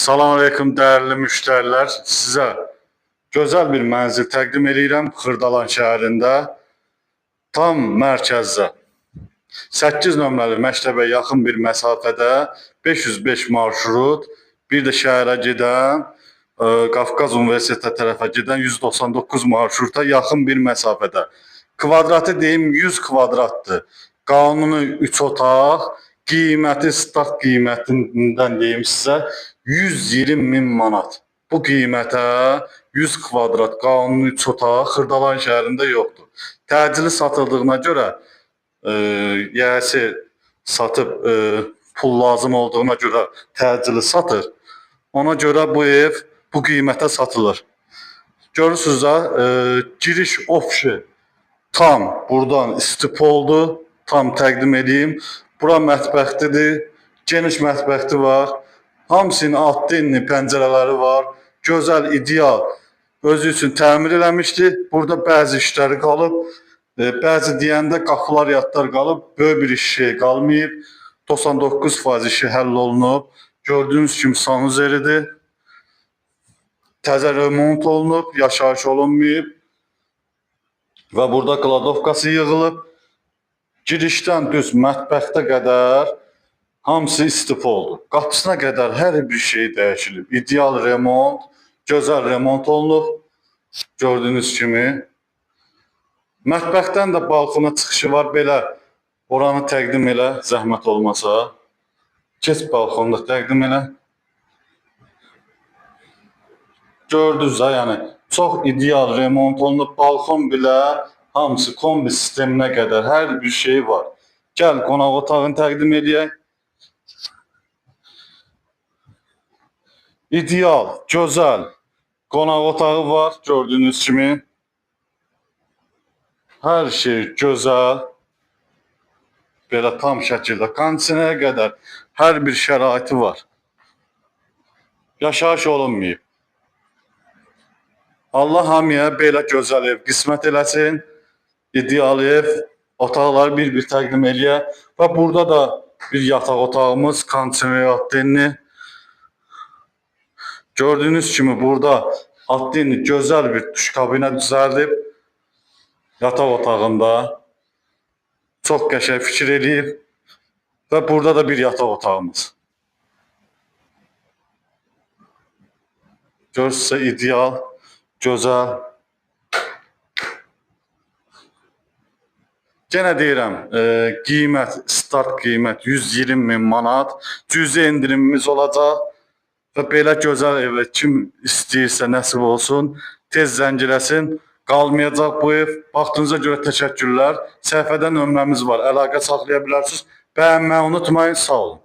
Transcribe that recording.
Salam aleyküm değerli müşteriler. Sizə gözəl bir mənzil təqdim edirəm Xırdalan şəhərində, tam mərkəzdə. 8 nömrəli məktəbə yaxın bir məsafədə 505 marşrut, bir də şəhərə gedən, Qafqaz Universitetə tərəfə gedən 199 marşruta yaxın bir məsafədə. Kvadratı deyim 100 kvadratdır. Qanuni 3 otaq, qiyməti start qiymətindən deyim sizə 120 min manat. Bu qiymətə 100 kvadrat qanuni 3 otaq Xırdalan şəhərində yoxdur. Təcili satıldığına görə yəsi satıb pul lazım olduğuna görə təcili satır. Ona görə bu ev bu qiymətə satılır. Görürsünüz də giriş ofşi tam buradan istipoldur. Tam təqdim edeyim. Bura mətbəxtidir. Geniş mətbəxti var. Hamısının alt enli pəncərələri var. Gözəl, ideal. Özü üçün təmir eləmişdi. Burada bəzi işləri qalıb. Bəzi deyəndə qapılar, yadlar qalıb. Böyük bir işi qalmayıb. 99% işi həll olunub. Gördüyünüz kimi sanuzeridir. Təzə remont olunub, yaşayış olunmayıb. Və burada kladovkası yığılıb. Girişdən düz mətbəxtə qədər hamısı istipoldur. Qapısına qədər hər bir şey dəyişilib. İdeal remont, gözəl remont olunub. Gördüyünüz kimi. Mətbəxtdən də balkona çıxışı var. Belə oranı təqdim elə, zəhmət olmasa. Keç balkonda təqdim elə. Gördünüz də, yəni çox ideal remont olunub. Balkon belə hamısı kombi sisteminə qədər hər bir şey var. Gəl qonaq otağını təqdim edək. İdeal, gözəl qonaq otağı var gördüyünüz kimi. Hər şey gözəl. Belə tam şəkildə kondisionera qədər hər bir şəraiti var. Yaşayış olunmayıb. Allah hamıya belə gözəl ev qismət eləsin. İdeal ev, otaqları bir-bir təqdim eləyək. Və burada da bir yataq otağımız, kondisioner. Gördüyünüz kimi burada altdenli gözəl bir duş kabinə düzəldib. Yataq otağında. Çox qəşəng fikir eləyib. Və burada da bir yataq otağımız. Görürsünüzsə ideal, gözəl. Yenə deyirəm, qiymət, start qiymət 120 min manat. Cüzi endirimimiz olacaq. Və belə gözəl evə kim istəyirsə nəsib olsun, tez zəng eləsin. Qalmayacaq bu ev. Vaxtınıza görə təşəkkürlər. Səhifədə nömrəmiz var, əlaqə saxlaya bilərsiniz. Bəyənməyi unutmayın, sağ olun.